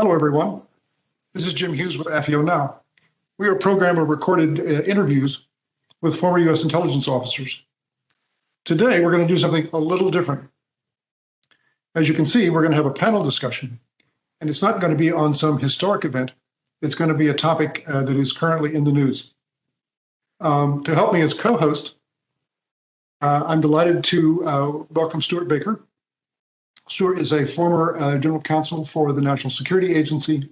Hello, everyone. This is Jim Hughes with AFIO Now. We are a program of recorded interviews with former U.S. intelligence officers. Today, we're going to do something a little different. As you can see, we're going to have a panel discussion, and it's not going to be on some historic event. It's going to be a topic that is currently in the news. To help me as co-host, I'm delighted to welcome Stewart Baker. Stewart is a former General Counsel for the National Security Agency.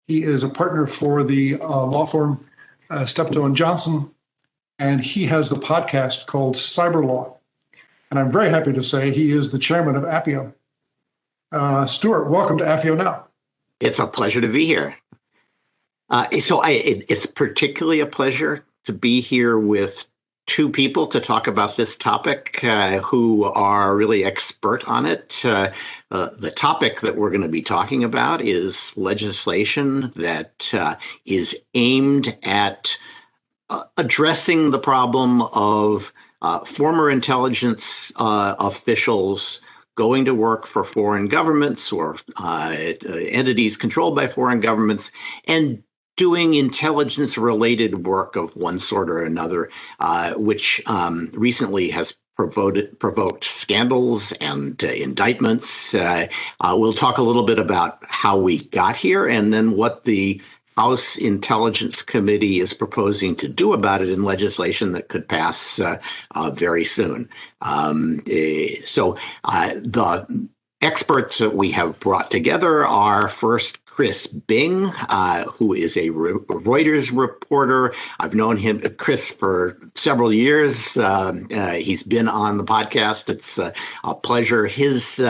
He is a partner for the law firm Steptoe & Johnson, and he has the podcast called Cyber Law. And I'm very happy to say he is the chairman of AFIO. Stewart, welcome to AFIO Now. It's a pleasure to be here. It's particularly a pleasure to be here with two people to talk about this topic who are really expert on it. The topic that we're going to be talking about is legislation that is aimed at addressing the problem of former intelligence officials going to work for foreign governments or entities controlled by foreign governments and doing intelligence-related work of one sort or another, which recently has provoked scandals and indictments. We'll talk a little bit about how we got here and then what the House Intelligence Committee is proposing to do about it in legislation that could pass very soon. The experts that we have brought together are first Chris Bing, who is a Reuters reporter. I've known Chris, for several years. He's been on the podcast. It's a pleasure. His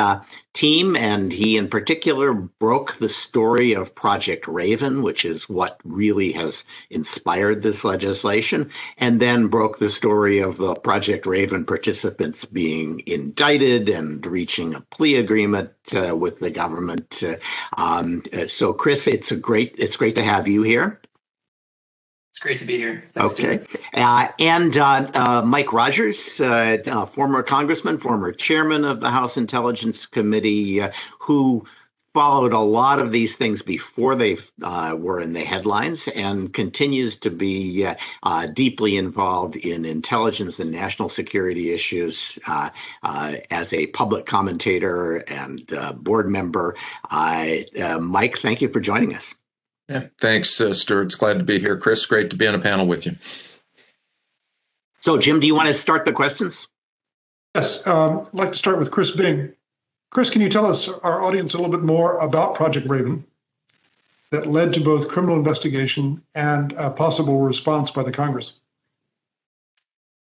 team, and he in particular, broke the story of Project Raven, which is what really has inspired this legislation, and then broke the story of the Project Raven participants being indicted and reaching a plea agreement with the government. So, Chris, it's great to have you here. It's great to be here. Thanks, okay. And Mike Rogers, former congressman, former chairman of the House Intelligence Committee, who followed a lot of these things before they were in the headlines and continues to be deeply involved in intelligence and national security issues as a public commentator and board member. Mike, thank you for joining us. Yeah, thanks, Stewart. It's glad to be here. Chris, great to be on a panel with you. So, Jim, do you want to start the questions? Yes, I'd like to start with Chris Bing. Chris, can you tell us, our audience, a little bit more about Project Raven that led to both criminal investigation and a possible response by the Congress?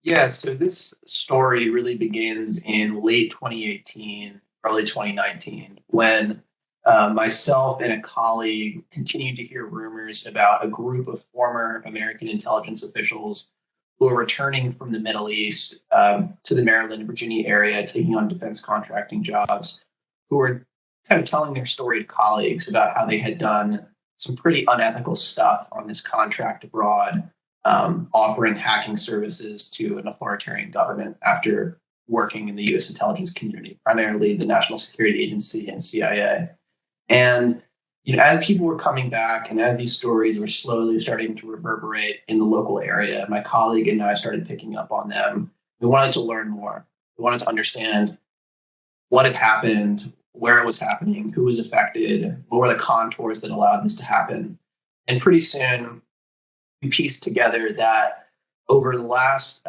Yeah, so this story really begins in late 2018, early 2019, when myself and a colleague continued to hear rumors about a group of former American intelligence officials who were returning from the Middle East to the Maryland and Virginia area, taking on defense contracting jobs, who were kind of telling their story to colleagues about how they had done some pretty unethical stuff on this contract abroad, offering hacking services to an authoritarian government after working in the U.S. intelligence community, primarily the National Security Agency and CIA. And as people were coming back and as these stories were slowly starting to reverberate in the local area, my colleague and I started picking up on them. We wanted to learn more. We wanted to understand what had happened, where it was happening, who was affected, what were the contours that allowed this to happen. And pretty soon, we pieced together that over the last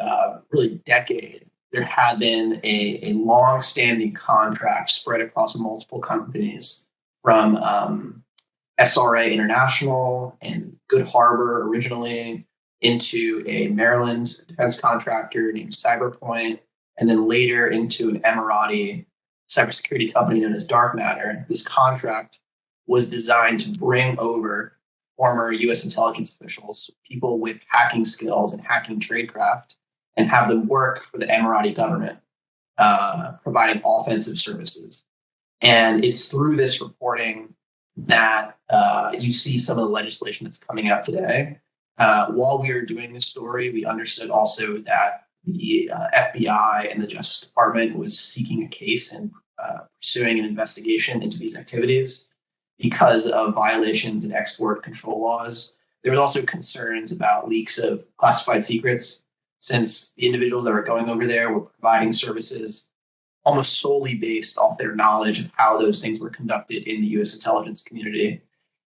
really decade, there had been a long-standing contract spread across multiple companies, from SRA International and Good Harbor originally into a Maryland defense contractor named Cyberpoint, and then later into an Emirati cybersecurity company known as Dark Matter. This contract was designed to bring over former U.S. intelligence officials, people with hacking skills and hacking tradecraft, and have them work for the Emirati government, providing offensive services. And it's through this reporting that you see some of the legislation that's coming out today. While we were doing this story, we understood also that the FBI and the Justice Department was seeking a case and pursuing an investigation into these activities. because of violations in export control laws. There was also concerns about leaks of classified secrets, since the individuals that were going over there were providing services almost solely based off their knowledge of how those things were conducted in the U.S. intelligence community.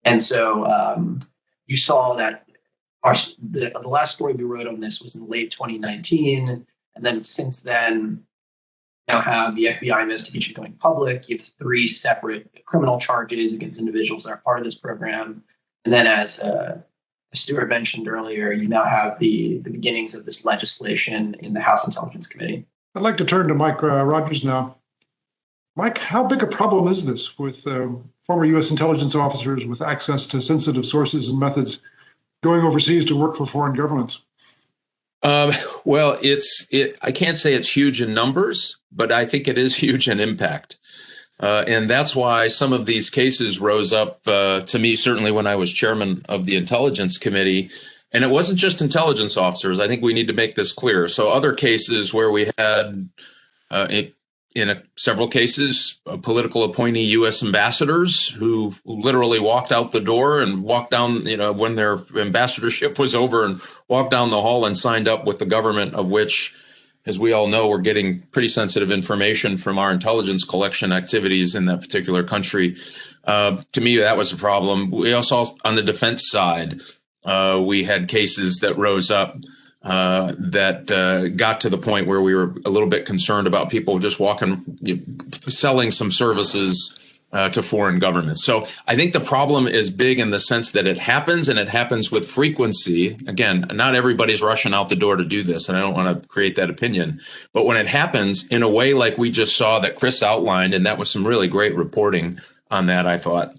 And so you saw that the last story we wrote on this was in late 2019. And then since then, now have the FBI investigation going public. You have 3 separate criminal charges against individuals that are part of this program. And then as Stewart mentioned earlier, you now have the beginnings of this legislation in the House Intelligence Committee. I'd like to turn to Mike Rogers now. Mike, how big a problem is this with former U.S. intelligence officers with access to sensitive sources and methods going overseas to work for foreign governments? Well, I can't say it's huge in numbers, but I think it is huge in impact. And that's why some of these cases rose up to me, certainly when I was chairman of the Intelligence Committee. And it wasn't just intelligence officers. I think we need to make this clear. So other cases where we had, several cases, political appointee U.S. ambassadors who literally walked out the door and walked down, when their ambassadorship was over, and walked down the hall and signed up with the government, of which, as we all know, we're getting pretty sensitive information from our intelligence collection activities in that particular country. To me, that was a problem. We also, on the defense side, we had cases that rose up that got to the point where we were a little bit concerned about people just selling some services to foreign governments. So I think the problem is big in the sense that it happens, and it happens with frequency. Again, not everybody's rushing out the door to do this, and I don't want to create that opinion. But when it happens in a way like we just saw that Chris outlined, and that was some really great reporting on that, I thought,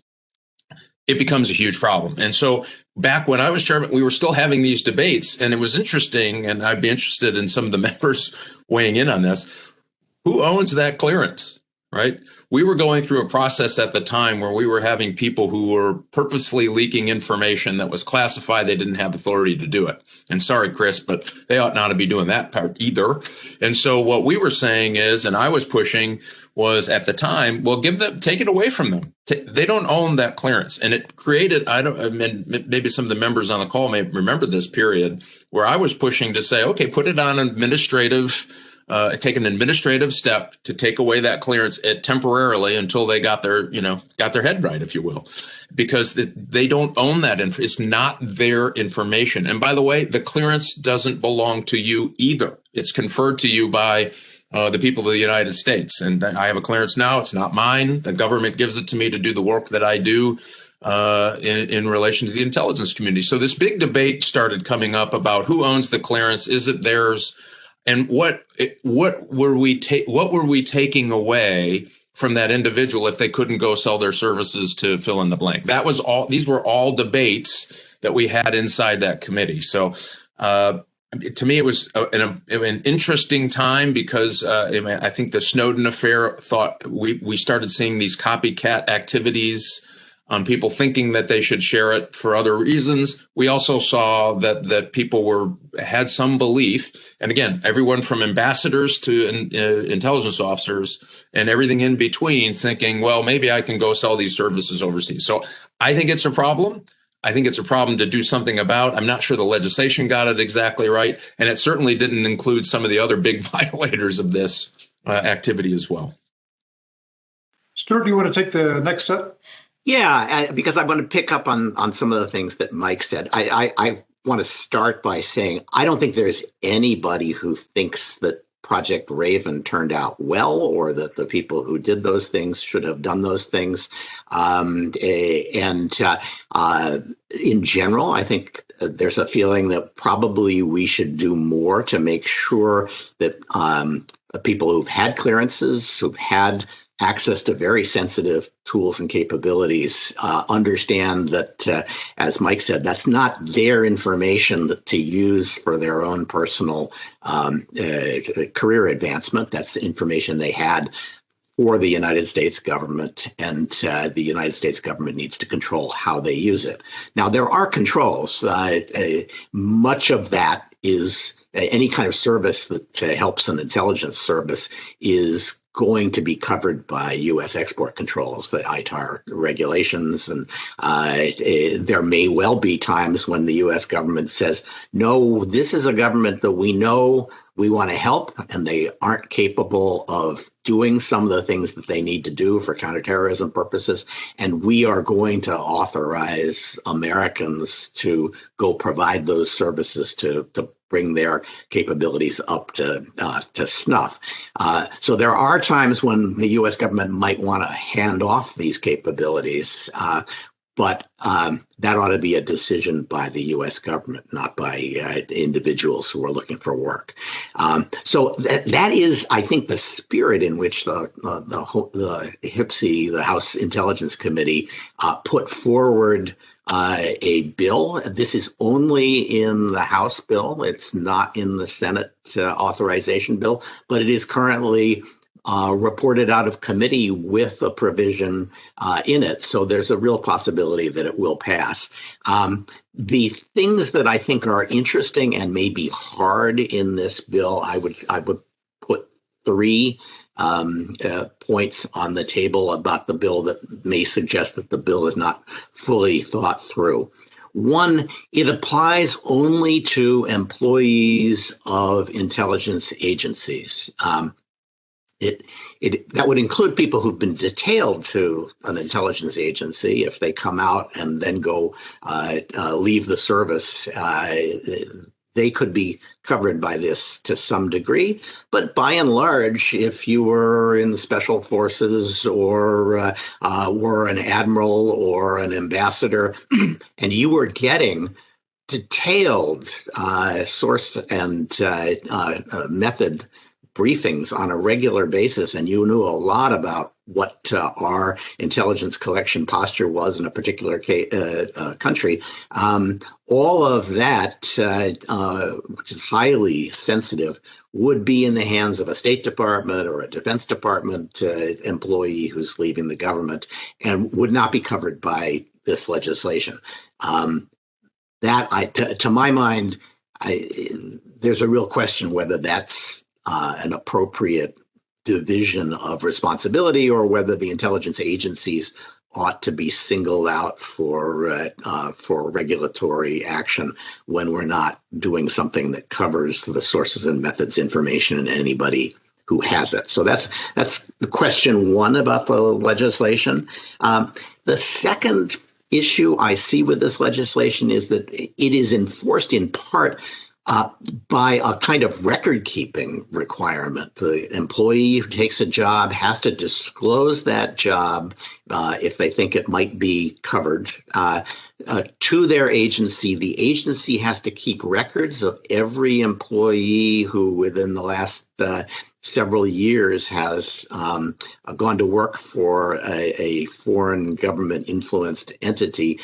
it becomes a huge problem. And so back when I was chairman, we were still having these debates, and it was interesting, and I'd be interested in some of the members weighing in on this. Who owns that clearance, right? We were going through a process at the time where we were having people who were purposely leaking information that was classified. They didn't have authority to do it. And sorry, Chris, but they ought not to be doing that part either. And so what we were saying is, and I was pushing, was at the time, well, take it away from them. They don't own that clearance. And it created, maybe some of the members on the call may remember this period where I was pushing to say, okay, put it on take an administrative step to take away that clearance temporarily until they got their head right, if you will, because they don't own that. It's not their information. And by the way, the clearance doesn't belong to you either. It's conferred to you by the people of the United States. And I have a clearance now. It's not mine. The government gives it to me to do the work that I do in relation to the intelligence community. So this big debate started coming up about who owns the clearance. Is it theirs? And what were we taking away from that individual if they couldn't go sell their services to fill in the blank? That was all. These were all debates that we had inside that committee. So to me, it was an interesting time because I think the Snowden affair we started seeing these copycat activities on people thinking that they should share it for other reasons. We also saw that people had some belief, and again, everyone from ambassadors to intelligence officers and everything in between, thinking, well, maybe I can go sell these services overseas. So I think it's a problem. I think it's a problem to do something about. I'm not sure the legislation got it exactly right, and it certainly didn't include some of the other big violators of this activity as well. Stewart, do you want to take the next set? Yeah, because I want to pick up on some of the things that Mike said. I want to start by saying I don't think there's anybody who thinks that Project Raven turned out well, or that the people who did those things should have done those things. And in general, I think there's a feeling that probably we should do more to make sure that people who've had clearances, who've had access to very sensitive tools and capabilities, understand that, as Mike said, that's not their information to use for their own personal career advancement. That's information they had for the United States government, and the United States government needs to control how they use it. Now, there are controls. Much of that is any kind of service that helps an intelligence service is going to be covered by U.S. export controls, the ITAR regulations. And there may well be times when the U.S. government says, no, this is a government that we know we want to help, and they aren't capable of doing some of the things that they need to do for counterterrorism purposes. And we are going to authorize Americans to go provide those services to bring their capabilities up to snuff. So there are times when the U.S. government might want to hand off these capabilities, but that ought to be a decision by the U.S. government, not by individuals who are looking for work. So that is, I think, the spirit in which the HPSCI, the House Intelligence Committee, put forward a bill. This is only in the House bill. It's not in the Senate authorization bill, but it is currently reported out of committee with a provision in it. So there's a real possibility that it will pass. The things that I think are interesting and maybe hard in this bill, I would put three points on the table about the bill that may suggest that the bill is not fully thought through. One, it applies only to employees of intelligence agencies. That would include people who've been detailed to an intelligence agency. If they come out and then go leave the service, they could be covered by this to some degree. But by and large, if you were in the special forces or were an admiral or an ambassador, and you were getting detailed source and method briefings on a regular basis, and you knew a lot about what our intelligence collection posture was in a particular country, all of that, which is highly sensitive, would be in the hands of a State Department or a Defense Department employee who's leaving the government and would not be covered by this legislation. To my mind, there's a real question whether that's an appropriate division of responsibility, or whether the intelligence agencies ought to be singled out for regulatory action when we're not doing something that covers the sources and methods information and anybody who has it. So that's question one about the legislation. The second issue I see with this legislation is that it is enforced in part by a kind of record-keeping requirement. The employee who takes a job has to disclose that job if they think it might be covered to their agency. The agency has to keep records of every employee who within the last several years has gone to work for a foreign government-influenced entity.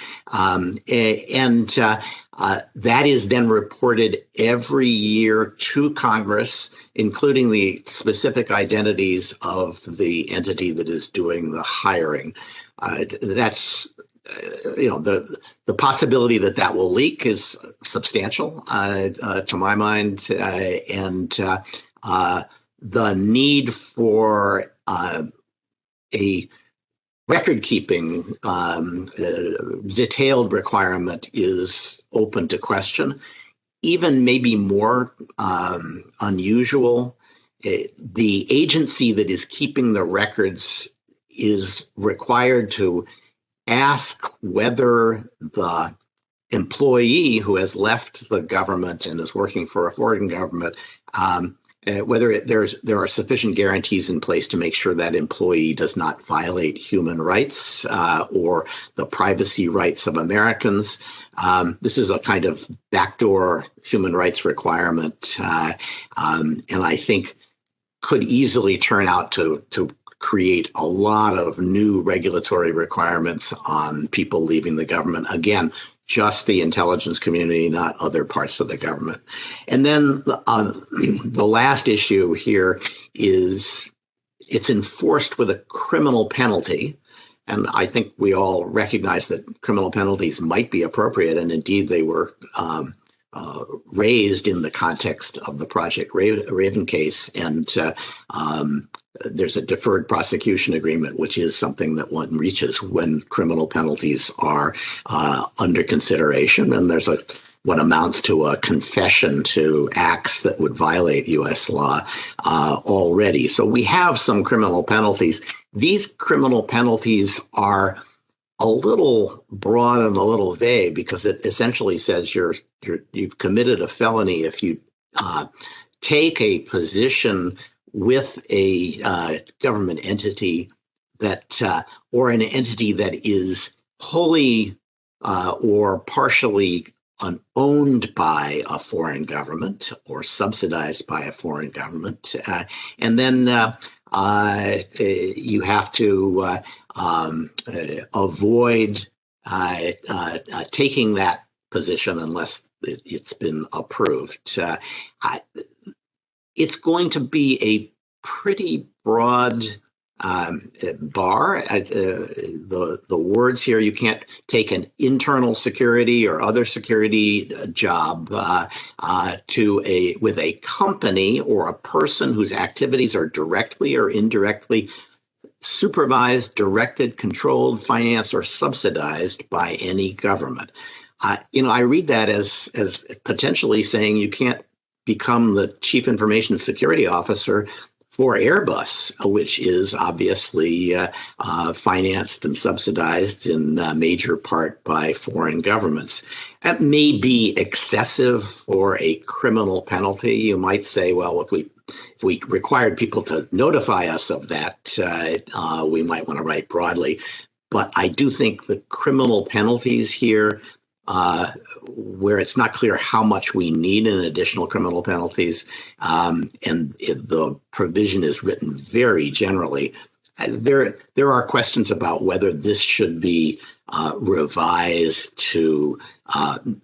That is then reported every year to Congress, including the specific identities of the entity that is doing the hiring. That's the possibility that will leak is substantial to my mind, and the need for a record-keeping detailed requirement is open to question. Even maybe more unusual, the agency that is keeping the records is required to ask whether the employee who has left the government and is working for a foreign government, whether there are sufficient guarantees in place to make sure that employee does not violate human rights or the privacy rights of Americans. This is a kind of backdoor human rights requirement, and I think could easily turn out to create a lot of new regulatory requirements on people leaving the government. Again, just the intelligence community, not other parts of the government. And then the last issue here is it's enforced with a criminal penalty. And I think we all recognize that criminal penalties might be appropriate, and indeed they were raised in the context of the Project Raven case, and there's a deferred prosecution agreement, which is something that one reaches when criminal penalties are under consideration, and there's what amounts to a confession to acts that would violate U.S. law already. So we have some criminal penalties. These criminal penalties are a little broad and a little vague because it essentially says you've committed a felony if you take a position with a government entity that or an entity that is wholly or partially owned by a foreign government or subsidized by a foreign government, and then you have to avoid taking that position unless it's been approved. It's going to be a pretty broad bar. The words here, you can't take an internal security or other security job with a company or a person whose activities are directly or indirectly supervised, directed, controlled, financed, or subsidized by any government. I read that as potentially saying you can't become the chief information security officer for Airbus, which is obviously financed and subsidized in major part by foreign governments. That may be excessive for a criminal penalty. You might say, well, if we required people to notify us of that, we might want to write broadly. But I do think the criminal penalties here, where it's not clear how much we need in additional criminal penalties, and the provision is written very generally. There are questions about whether this should be revised to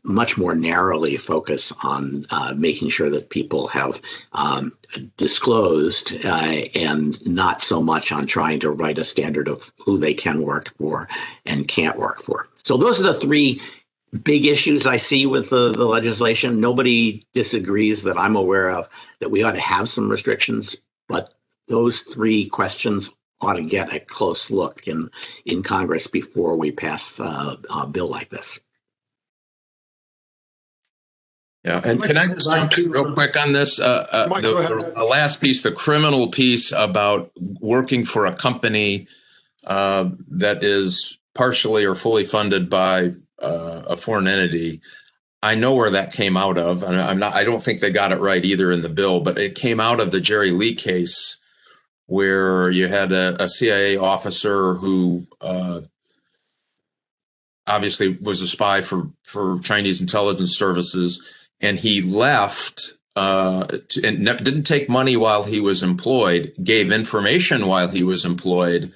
much more narrowly focus on making sure that people have disclosed and not so much on trying to write a standard of who they can work for and can't work for. So those are the three big issues I see with the legislation. Nobody disagrees that I'm aware of that we ought to have some restrictions, but those three questions ought to get a close look in Congress before we pass a bill like this. Yeah, and can I just jump in real quick on this? The last piece, the criminal piece about working for a company that is partially or fully funded by a foreign entity. I know where that came out of, and I don't think they got it right either in the bill, but it came out of the Jerry Lee case, where you had a CIA officer who obviously was a spy for Chinese intelligence services, and he left and didn't take money while he was employed, gave information while he was employed,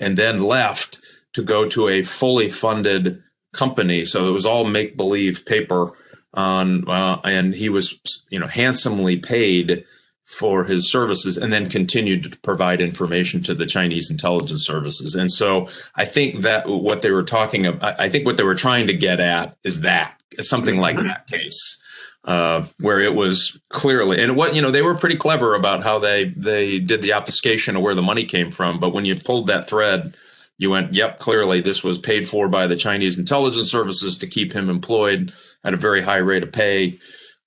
and then left to go to a fully funded company. So it was all make-believe paper and he was, handsomely paid for his services, and then continued to provide information to the Chinese intelligence services. And so I think that what they were talking about, I think what they were trying to get at is something like that case, where it was clearly, and they were pretty clever about how they did the obfuscation of where the money came from. But when you pulled that thread, you went, yep, clearly this was paid for by the Chinese intelligence services to keep him employed at a very high rate of pay,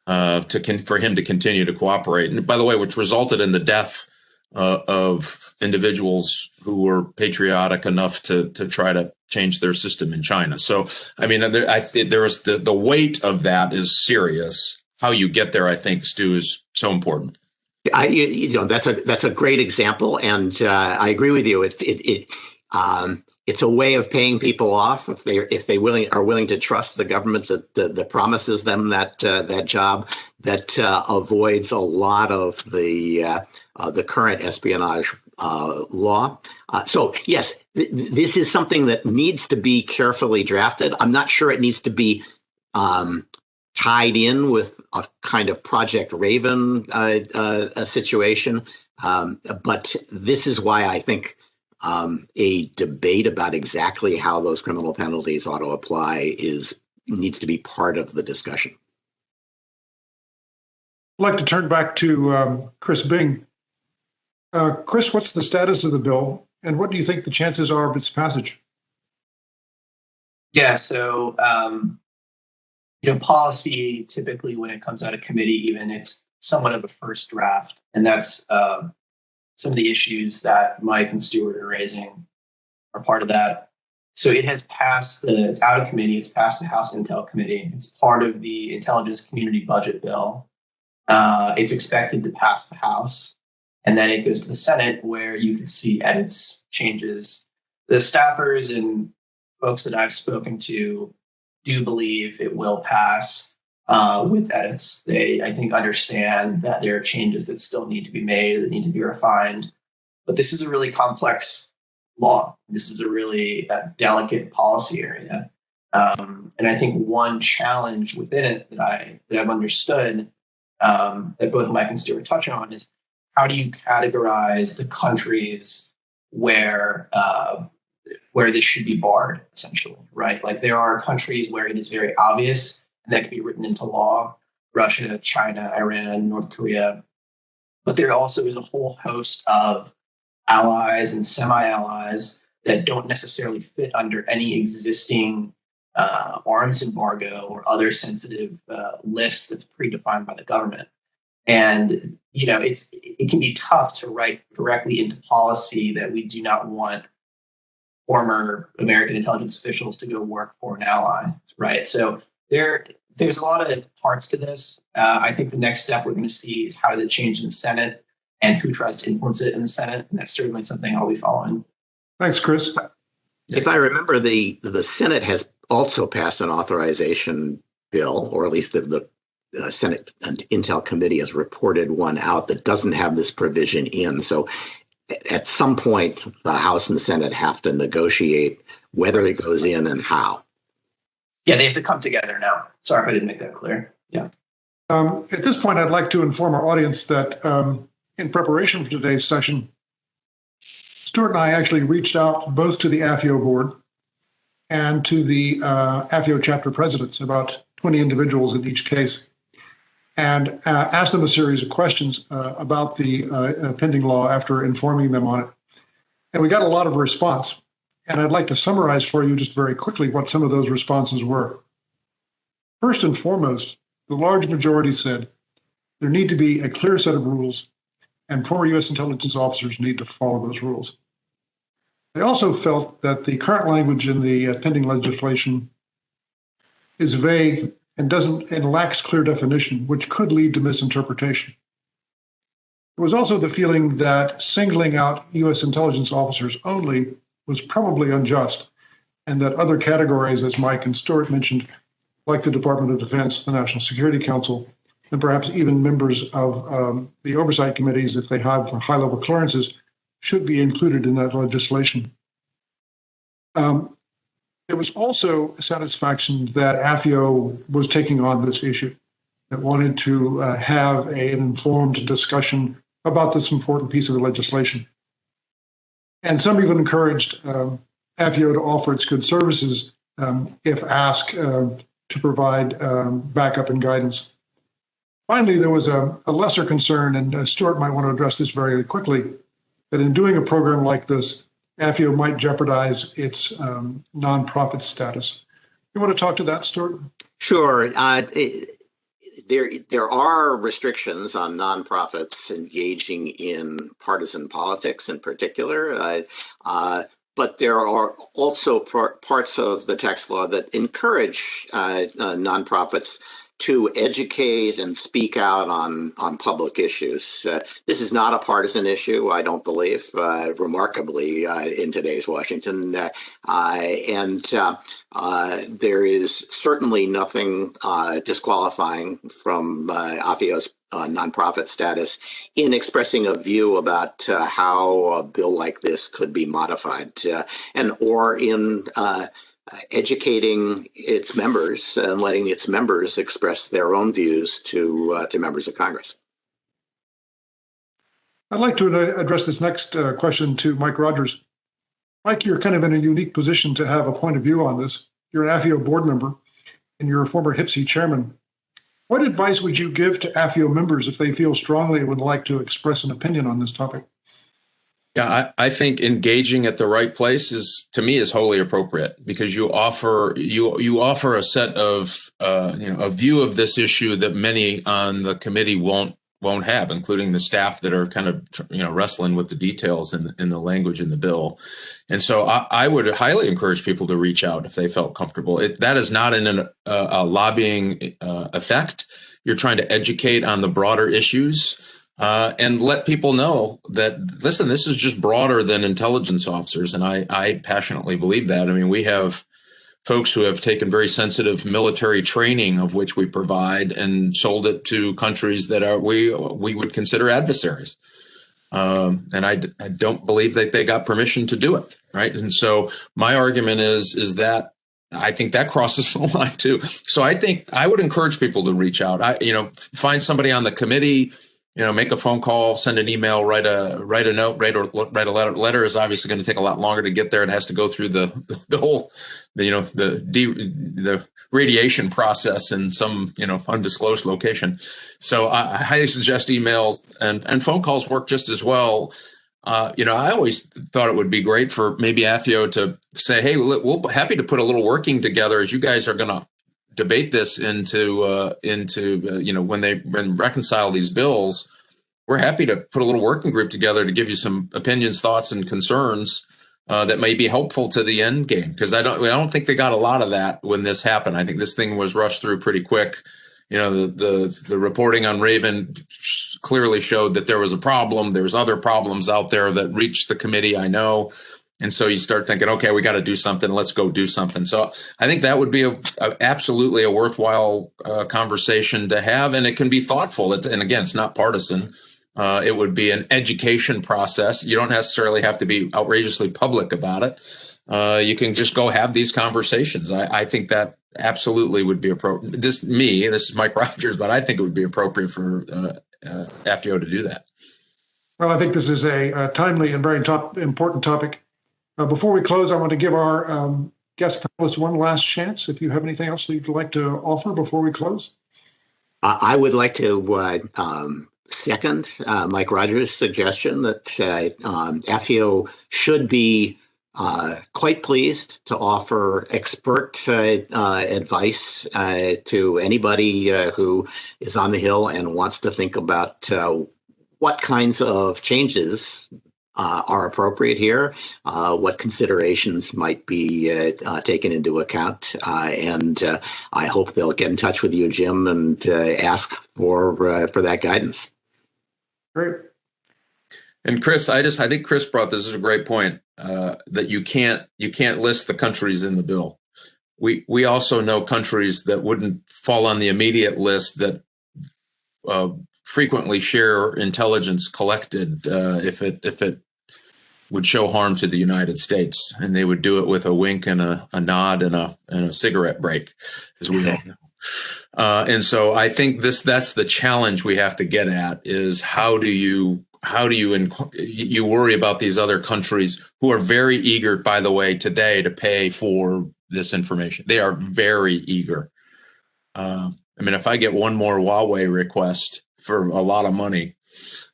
for him to continue to cooperate. And by the way, which resulted in the death of individuals who were patriotic enough to try to change their system in China. So, I mean, there was the weight of that is serious. How you get there, I think, Stu, is so important. That's a great example, and I agree with you. It's a way of paying people off if they are willing to trust the government that promises them that job, that avoids a lot of the current espionage law. So yes, this is something that needs to be carefully drafted. I'm not sure it needs to be tied in with a kind of Project Raven situation, but this is why I think a debate about exactly how those criminal penalties ought to apply needs to be part of the discussion. I'd like to turn back to Chris Bing. Chris, what's the status of the bill, and what do you think the chances are of its passage? Yeah, so policy typically when it comes out of committee, even it's somewhat of a first draft, and that's some of the issues that Mike and Stewart are raising are part of that. So it has passed it's out of committee, it's passed the House Intel Committee. It's part of the Intelligence Community Budget Bill. It's expected to pass the House, and then it goes to the Senate where you can see edits, changes. The staffers and folks that I've spoken to do believe it will pass with edits. They, I think, understand that there are changes that still need to be made, that need to be refined. But this is a really complex law. This is a really delicate policy area. And I think one challenge within it that I've understood that both Mike and Stewart touch on is how do you categorize the countries where this should be barred, essentially, right? Like there are countries where it is very obvious and that can be written into law: Russia, China, Iran, North Korea. But there also is a whole host of allies and semi-allies that don't necessarily fit under any existing arms embargo or other sensitive lists that's predefined by the government. And it can be tough to write directly into policy that we do not want former American intelligence officials to go work for an ally, right? So there's a lot of parts to this. I think the next step we're going to see is how does it change in the Senate and who tries to influence it in the Senate. And that's certainly something I'll be following. Thanks, Chris. If I remember, the Senate has also passed an authorization bill, or at least the Senate Intel Committee has reported one out that doesn't have this provision in. So at some point, the House and the Senate have to negotiate whether it goes in and how. Yeah, they have to come together now. Sorry if I didn't make that clear. Yeah. At this point, I'd like to inform our audience that in preparation for today's session, Stewart and I actually reached out both to the AFIO board and to the AFIO chapter presidents, about 20 individuals in each case, and asked them a series of questions about the pending law after informing them on it. And we got a lot of response. And I'd like to summarize for you just very quickly what some of those responses were. First and foremost, the large majority said there need to be a clear set of rules, and former U.S. intelligence officers need to follow those rules. They also felt that the current language in the pending legislation is vague and lacks clear definition, which could lead to misinterpretation. There was also the feeling that singling out U.S. intelligence officers only was probably unjust, and that other categories, as Mike and Stewart mentioned, like the Department of Defense, the National Security Council, and perhaps even members of the oversight committees, if they have high-level clearances, should be included in that legislation. There was also satisfaction that AFIO was taking on this issue, that wanted to have an informed discussion about this important piece of the legislation. And some even encouraged AFIO to offer its good services if asked to provide backup and guidance. Finally, there was a lesser concern, and Stewart might want to address this very quickly, that in doing a program like this, AFIO might jeopardize its nonprofit status. You want to talk to that, Stewart? Sure. There are restrictions on nonprofits engaging in partisan politics in particular, but there are also parts of the text law that encourage nonprofits to educate and speak out on public issues. This is not a partisan issue, I don't believe, remarkably, in today's Washington. And there is certainly nothing disqualifying from AFIO's nonprofit status in expressing a view about how a bill like this could be modified, or in educating its members and letting its members express their own views to members of Congress. I'd like to address this next question to Mike Rogers. Mike, you're kind of in a unique position to have a point of view on this. You're an AFIO board member, and you're a former HPSCI chairman. What advice would you give to AFIO members if they feel strongly and would like to express an opinion on this topic? Yeah, I think engaging at the right place to me, is wholly appropriate, because you offer a set of a view of this issue that many on the committee won't have, including the staff that are kind of wrestling with the details in the language in the bill. And so I would highly encourage people to reach out if they felt comfortable. That is not in a lobbying effect. You're trying to educate on the broader issues. And let people know that, listen, this is just broader than intelligence officers. And I passionately believe that. I mean, we have folks who have taken very sensitive military training, of which we provide, and sold it to countries that we would consider adversaries. And I don't believe that they got permission to do it. Right. And so my argument is that I think that crosses the line, too. So I think I would encourage people to reach out. Find somebody on the committee. Make a phone call, send an email, write a note, write a letter. Letter is obviously going to take a lot longer to get there. It has to go through the whole, the radiation process in some, undisclosed location. So I highly suggest emails and phone calls work just as well. I always thought it would be great for maybe AFIO to say, hey, we'll be happy to put a little working together as you guys are going to debate this into when they reconcile these bills. We're happy to put a little working group together to give you some opinions, thoughts, and concerns that may be helpful to the end game. Because I don't think they got a lot of that when this happened. I think this thing was rushed through pretty quick. The reporting on Raven clearly showed that there was a problem. There's other problems out there that reached the committee, I know. And so you start thinking, okay, we got to do something. Let's go do something. So I think that would be absolutely a worthwhile conversation to have. And it can be thoughtful. And again, it's not partisan. It would be an education process. You don't necessarily have to be outrageously public about it. You can just go have these conversations. I think that absolutely would be appropriate. This is Mike Rogers, but I think it would be appropriate for AFIO to do that. Well, I think this is a timely and very important topic. Before we close, I want to give our guest panelists one last chance. If you have anything else that you'd like to offer before we close. I would like to second Mike Rogers' suggestion that AFIO should be quite pleased to offer expert advice to anybody who is on the Hill and wants to think about what kinds of changes are appropriate here, what considerations might be taken into account. And I hope they'll get in touch with you, Jim, and ask for that guidance. Great. And Chris, I think Chris brought this as a great point, that you can't list the countries in the bill. We also know countries that wouldn't fall on the immediate list that frequently share intelligence collected if it would show harm to the United States, and they would do it with a wink and a nod and a cigarette break, as we all know. And so I think that's the challenge we have to get at, is how do you worry about these other countries who are very eager, by the way, today to pay for this information. They are very eager. If I get one more Huawei request for a lot of money,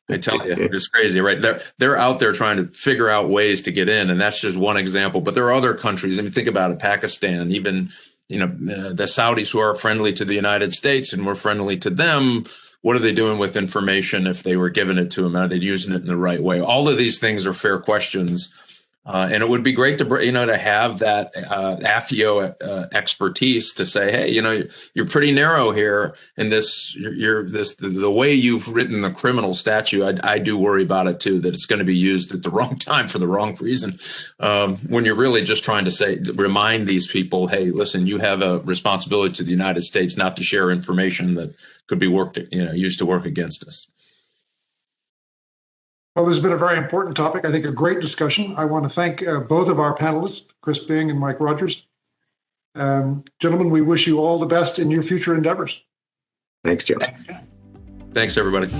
I tell you, it's crazy, right? They're out there trying to figure out ways to get in, and that's just one example. But there are other countries. I mean, think about it: Pakistan, even the Saudis, who are friendly to the United States, and we're friendly to them. What are they doing with information if they were giving it to them? Are they using it in the right way? All of these things are fair questions. And it would be great to have that AFIO expertise to say, hey, you're pretty narrow here in this. The way you've written the criminal statute. I do worry about it too, that it's going to be used at the wrong time for the wrong reason. When you're really just trying to remind these people, hey, listen, you have a responsibility to the United States not to share information that could be used to work against us. Well, this has been a very important topic. I think a great discussion. I want to thank both of our panelists, Chris Bing and Mike Rogers. Gentlemen, we wish you all the best in your future endeavors. Thanks, Jim. Thanks. Thanks, everybody.